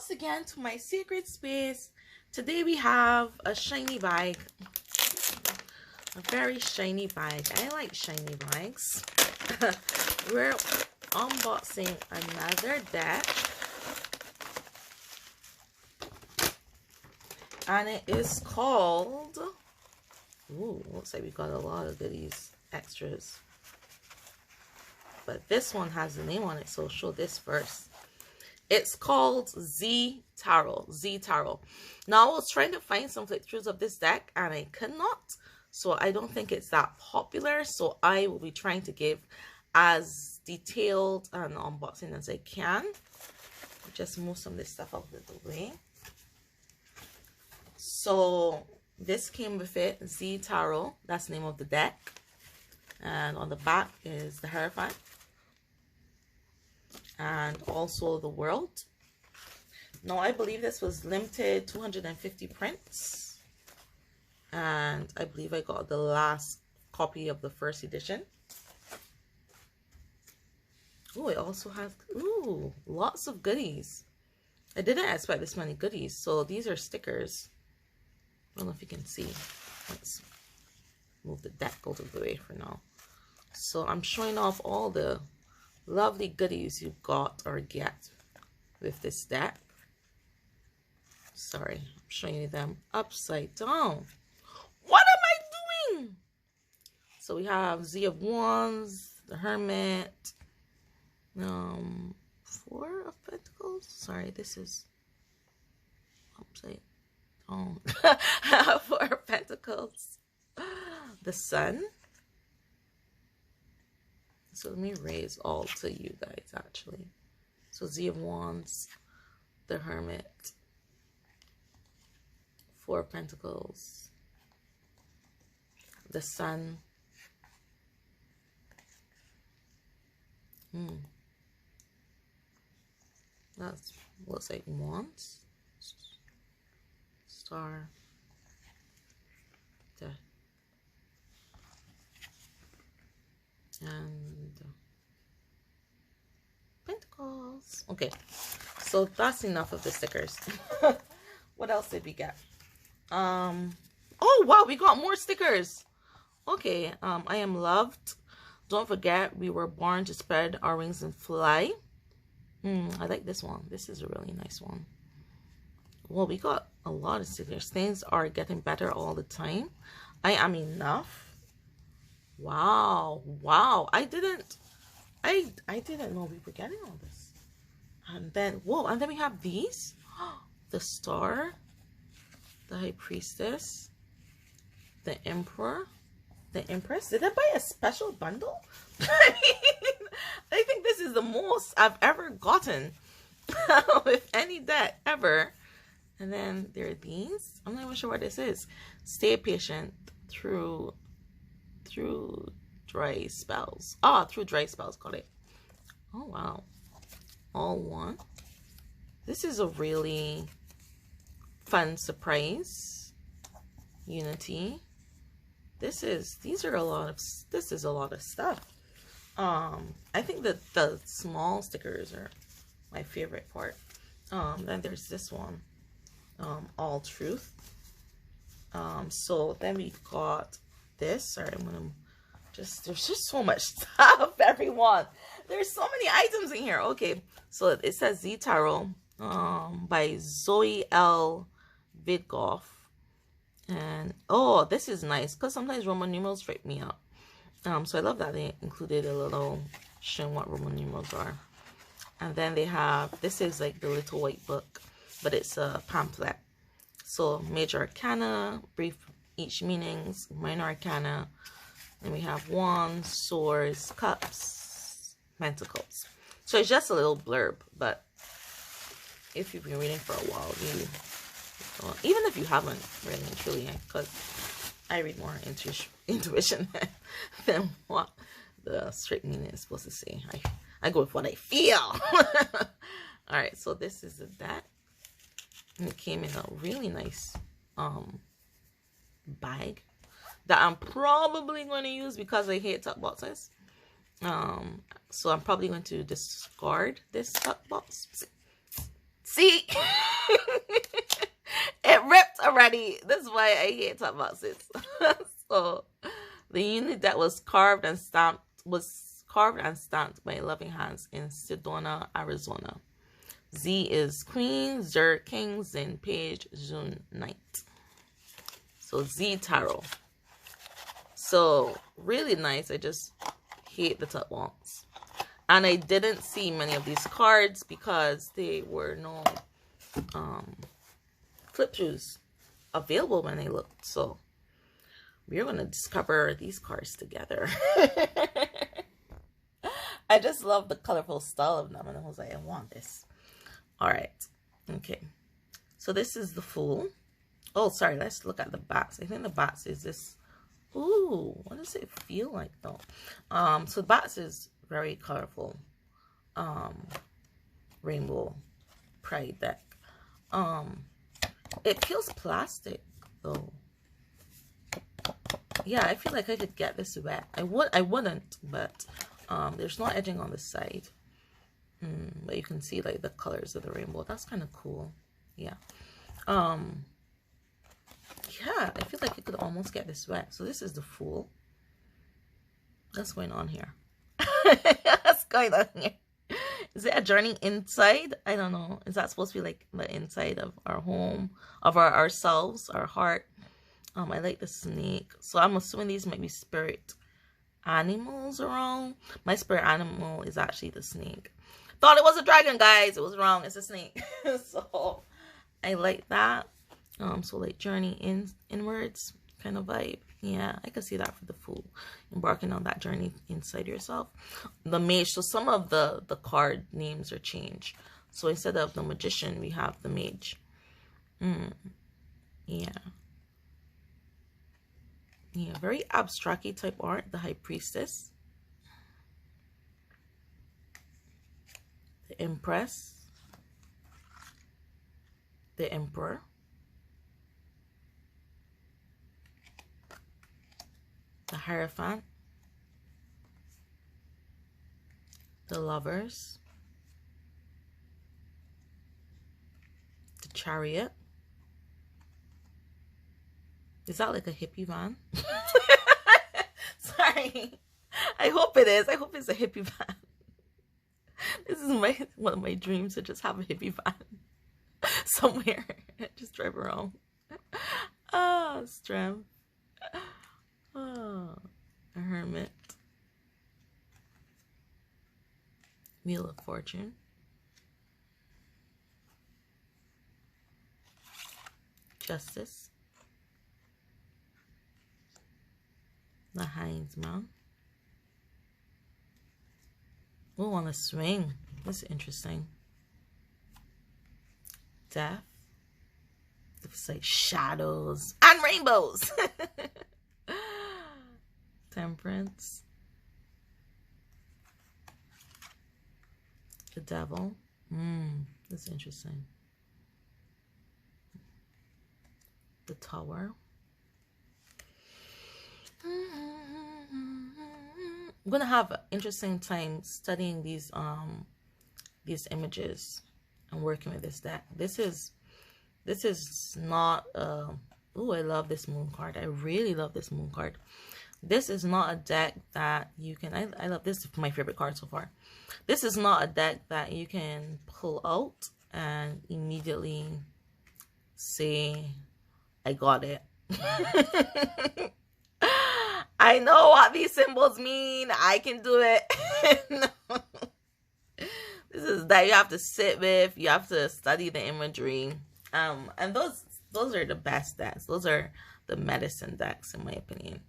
once again to my secret space. Today we have a shiny bag. A very shiny bag. I like shiny bags. We're unboxing another deck. And it is called... Ooh, looks like we got a lot of goodies, extras. But this one has the name on it, so I'll show this first. It's called Z Tarot. Z Tarot. Now, I was trying to find some flip-throughs of this deck, and I could not. So, I don't think it's that popular. So, I will be trying to give as detailed an unboxing as I can. Just move some of this stuff out of the way. So, this came with it. Z Tarot. That's the name of the deck. And on the back is the Hierophant. And also the world. Now, I believe this was limited 250 prints. And I believe I got the last copy of the first edition. Oh, it also has, ooh, lots of goodies. I didn't expect this many goodies. So these are stickers. I don't know if you can see. Let's move the deck out of the way for now. So I'm showing off all the lovely goodies you got or get with this deck. Sorry, I'm showing you them upside down. What am I doing? So we have Z of Wands, the Hermit, 4 of Pentacles. Sorry, this is upside down. 4 of Pentacles, the Sun. So let me raise all to you guys, actually. So Z of Wands, the Hermit, 4 of Pentacles, the Sun. That looks like Wands, Star, Death, and Pentacles. Okay, so that's enough of the stickers. What else did we get? Oh wow, we got more stickers. Okay, I am loved. Don't forget, we were born to spread our wings and fly. I like this one. This is a really nice one. Well, we got a lot of stickers. Things are getting better all the time. I am enough. Wow, wow. I didn't know we were getting all this. And then, whoa, and then we have these. The Star, the High Priestess, the Emperor, the Empress. Did I buy a special bundle? I think this is the most I've ever gotten with any deck ever. And then there are these. I'm not even sure what this is. Stay patient through dry spells. Through dry spells. Got it. Oh wow. All one. This is a really fun surprise. Unity. This is a lot of stuff. I think that the small stickers are my favorite part. Then there's this one. All Truth. So then we got this. Sorry, there's just so much stuff, everyone. There's so many items in here. Okay, so it says Z Tarot by Zoe L. Vidgoff. And oh, this is nice because sometimes Roman numerals freak me out. So I love that they included a little showing what Roman numerals are. And then they have, this is like the little white book, but it's a pamphlet. So major arcana, brief each meanings, minor arcana. And we have wands, swords, cups, pentacles. So it's just a little blurb, but if you've been reading for a while, even if you haven't really and truly, because I read more intuition than what the strict meaning is supposed to say. I go with what I feel. All right, so this is that, and it came in a really nice bag that I'm probably going to use because I hate tuck boxes. So I'm probably going to discard this tuck box. See? It ripped already. This is why I hate talking about this. So the unit that was carved and stamped by loving hands in Sedona, Arizona. Z is Queen, Zer King, Zen Page, June Knight. So Z Tarot. So really nice. I just hate the top ones. And I didn't see many of these cards because they were no flip throughs available when I looked. So we're going to discover these cards together. I just love the colorful style of them. And I was like, I want this. All right. Okay. So this is the Fool. Oh, sorry. Let's look at the backs. I think the backs is this. Ooh, what does it feel like though? So the backs is very colorful. Rainbow Pride deck. It feels plastic though. Yeah, I feel like I could get this wet. I wouldn't, but there's no edging on this side. But you can see like the colors of the rainbow. That's kind of cool. Yeah. Yeah, I feel like you could almost get this wet. So this is the Fool. What's going on here? What's going on here? Is it a journey inside? I don't know. Is that supposed to be like the inside of our home, of ourselves, our heart? I like the snake. So I'm assuming these might be spirit animals around. My spirit animal is actually the snake. Thought it was a dragon, guys. It was wrong. It's a snake. So I like that. So like journey inwards kind of vibe. Yeah, I can see that for the Fool. Embarking on that journey inside yourself. The Mage. So some of the card names are changed. So instead of the Magician, we have the Mage. Yeah. Yeah, very abstract-y type art. The High Priestess. The Empress. The Emperor. The Hierophant. The Lovers. The Chariot. Is that like a hippie van? Sorry. I hope it is. I hope it's a hippie van. This is one of my dreams, to just have a hippie van somewhere. Just drive around. Oh, strength. Oh, a Hermit. Wheel of Fortune. Justice. The Hanged Man. Oh, on a swing. That's interesting. Death. It's like shadows and rainbows. Temperance. The Devil. That's interesting. The Tower. I'm gonna have an interesting time studying these images and working with this deck. This is not oh, I love this Moon card. I really love this Moon card. This is not a deck that you can I love this. Is my favorite card so far. This is not a deck that you can pull out and immediately say I got it. I know what these symbols mean. I can do it. No. This is that you have to sit with. You have to study the imagery. And those are the best decks. Those are the medicine decks, in my opinion.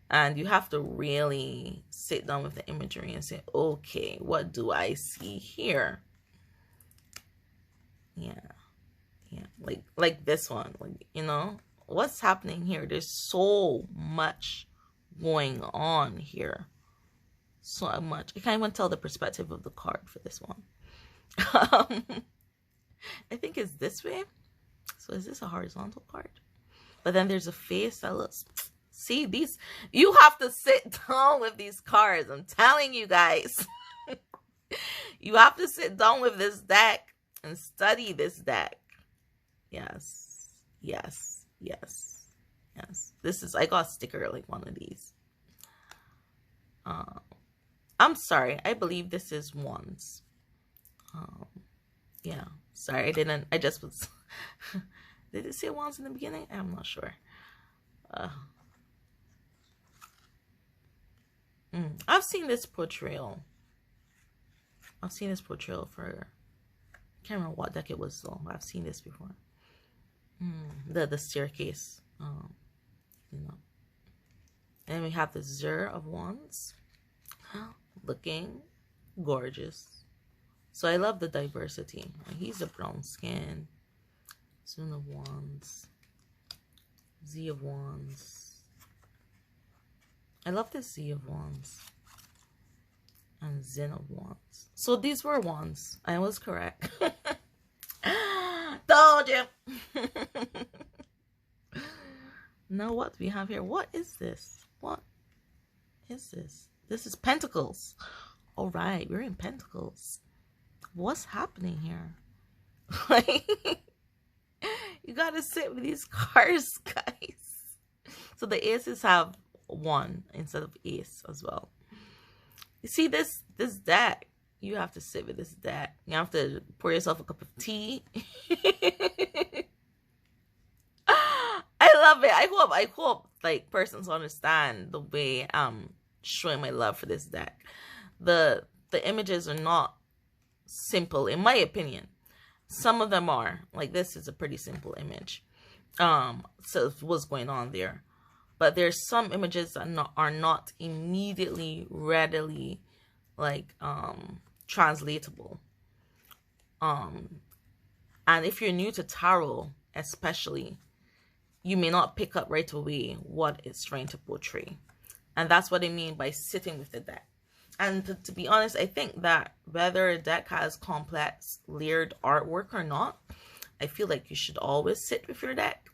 And you have to really sit down with the imagery and say, okay, what do I see here? Yeah. Yeah. Like this one. Like, you know, what's happening here? There's so much going on here. So much. I can't even tell the perspective of the card for this one. I think it's this way. So is this a horizontal card? But then there's a face that looks... See, these... You have to sit down with these cards. I'm telling you guys. You have to sit down with this deck and study this deck. Yes, yes, yes, yes. This is, I got a sticker like one of these. I'm sorry, I believe this is wands. Yeah, sorry, I just was, did it say wands in the beginning? I'm not sure. I've seen this portrayal. I've seen this portrayal for, I can't remember what deck it was though. I've seen this before. The staircase. You know. And we have the Zero of Wands. Looking gorgeous. So I love the diversity. He's a brown skin. Zone of Wands. Z of Wands. I love this Z of Wands. And Zen of Wands. So these were wands. I was correct. Told you. Now what we have here? What is this? What is this? This is Pentacles. All right, we're in Pentacles. What's happening here? Like, you gotta sit with these cards, guys. So the aces have one instead of ace as well. You see this deck? You have to sit with this deck. You have to pour yourself a cup of tea. I love it. I hope like persons understand the way I'm showing my love for this deck. The images are not simple, in my opinion. Some of them are. Like this is a pretty simple image. So what's going on there? But there's some images that are not immediately, readily, like, translatable. And if you're new to tarot, especially, you may not pick up right away what it's trying to portray. And that's what I mean by sitting with the deck. And to be honest, I think that whether a deck has complex, layered artwork or not, I feel like you should always sit with your deck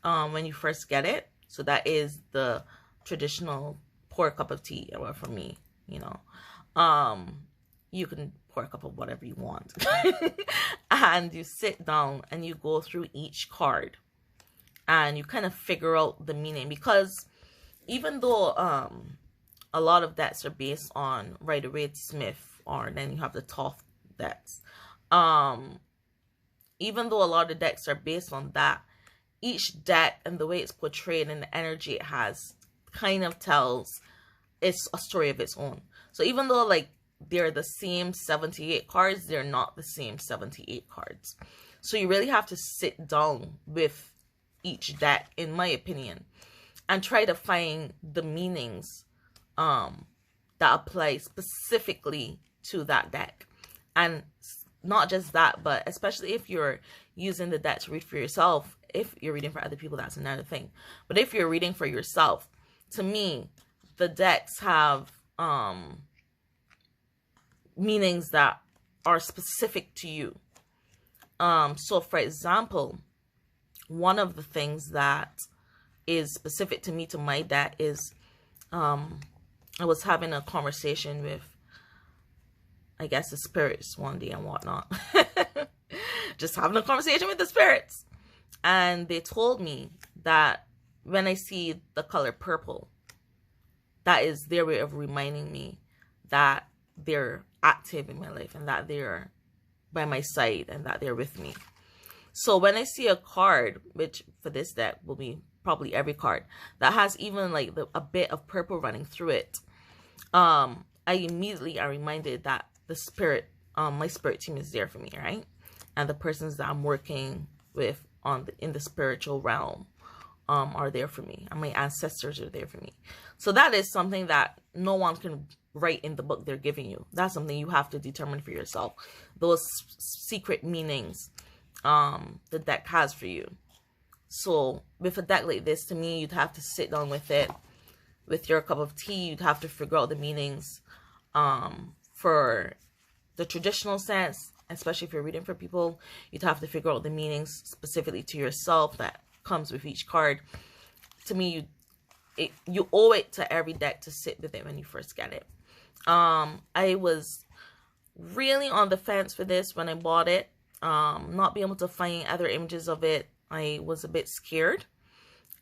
when you first get it. So that is the traditional pour a cup of tea, or for me, you know. You can pour a cup of whatever you want. And you sit down and you go through each card. And you kind of figure out the meaning. Because even though a lot of decks are based on Rider-Waite-Smith, or then you have the Toth decks. Even though a lot of decks are based on that, each deck and the way it's portrayed and the energy it has kind of tells it's a story of its own. So even though like they're the same 78 cards, they're not the same 78 cards. So you really have to sit down with each deck, in my opinion, and try to find the meanings that apply specifically to that deck. And not just that, but especially if you're using the deck to read for yourself. If you're reading for other people, that's another thing. But if you're reading for yourself, to me, the decks have meanings that are specific to you. So for example, one of the things that is specific to me, to my deck, is I was having a conversation with, I guess, the spirits one day and whatnot. Just having a conversation with the spirits. And they told me that when I see the color purple, that is their way of reminding me that they're active in my life and that they're by my side and that they're with me. So when I see a card, which for this deck will be probably every card, that has even like a bit of purple running through it, I immediately am reminded that the spirit, my spirit team is there for me, right? And the persons that I'm working with in the spiritual realm are there for me, and my ancestors are there for me. So that is something that no one can write in the book they're giving you. That's something you have to determine for yourself. Those secret meanings the deck has for you. So with a deck like this, to me, you'd have to sit down with it with your cup of tea. You'd have to figure out the meanings for the traditional sense. Especially if you're reading for people, you'd have to figure out the meanings specifically to yourself that comes with each card. To me, you owe it to every deck to sit with it when you first get it. I was really on the fence for this when I bought it. not being able to find other images of it, I was a bit scared.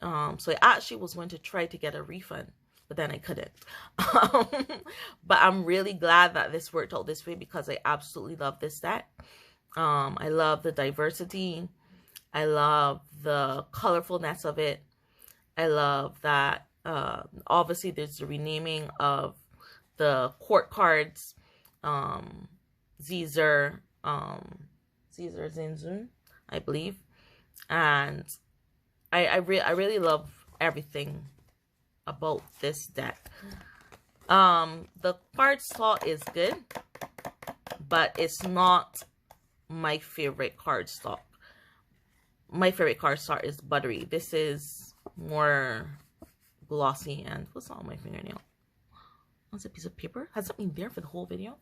So I actually was going to try to get a refund, but then I couldn't. But I'm really glad that this worked out this way because I absolutely love this deck. I love the diversity. I love the colorfulness of it. I love that obviously there's the renaming of the court cards. Caesar Zinzun, I believe. And I really love everything about this deck. The card slot is good, but it's not my favorite card slot. My favorite card slot is buttery. This is more glossy and what's on my fingernail? What's a piece of paper? Has it been there for the whole video?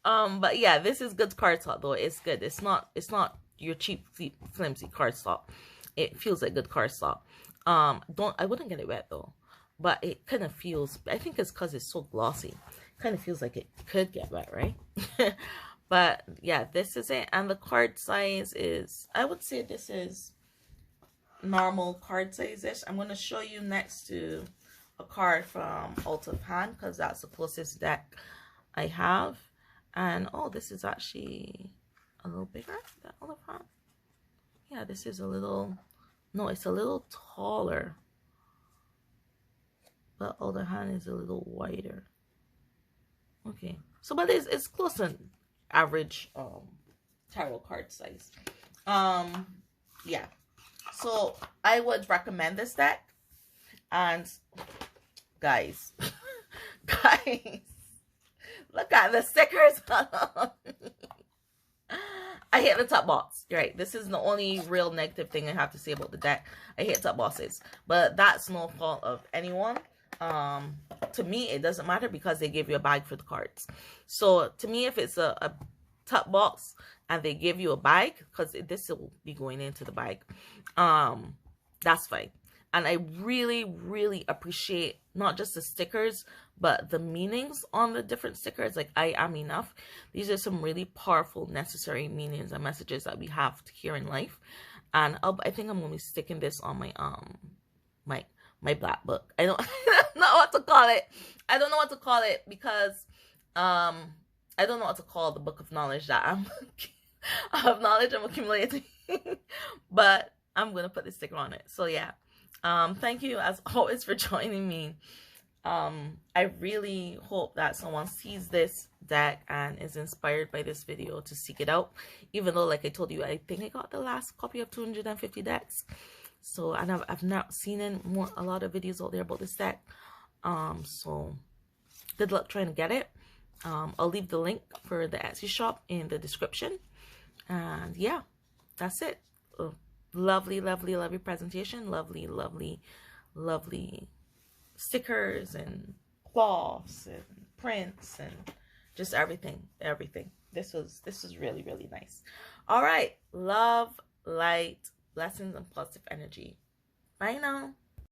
But yeah, this is good card slot though. It's good. It's not your cheap flimsy card slot. It feels like good card slot. I wouldn't get it wet though, but it kind of feels, I think it's because it's so glossy. It kind of feels like it could get wet, right? But yeah, this is it. And the card size is, I would say this is normal card size-ish. I'm going to show you next to a card from Out of Hand because that's the closest deck I have. And oh, this is actually a little bigger than Out of Hand. Yeah, this is a little, no, it's a little taller. But Out of Hand is a little wider. Okay, so but it's close to average tarot card size. Yeah, so I would recommend this deck. And guys look at the stickers. I hate the top box. You're right, this is the only real negative thing I have to say about the deck. I hate top boxes, but that's no fault of anyone. To me, it doesn't matter because they give you a bag for the cards. So to me, if it's a top box and they give you a bag, because this will be going into the bag, that's fine. And I really, really appreciate not just the stickers, but the meanings on the different stickers. Like, I am enough. These are some really powerful, necessary meanings and messages that we have to hear in life. And I think I'm going to be sticking this on my my black book. I don't know what to call it. I don't know what to call it because I don't know what to call the book of knowledge that I'm accumulating. But I'm going to put the sticker on it. So yeah. Thank you as always for joining me. I really hope that someone sees this deck and is inspired by this video to seek it out. Even though, like I told you, I think I got the last copy of 250 decks. So, and I've not seen a lot of videos out there about this deck. So good luck trying to get it. I'll leave the link for the Etsy shop in the description. And yeah, that's it. Lovely, lovely, lovely presentation. Lovely, lovely, lovely stickers and cloths and prints and just everything. This was really, really nice. All right. Love, light, blessings, and positive energy. Bye now.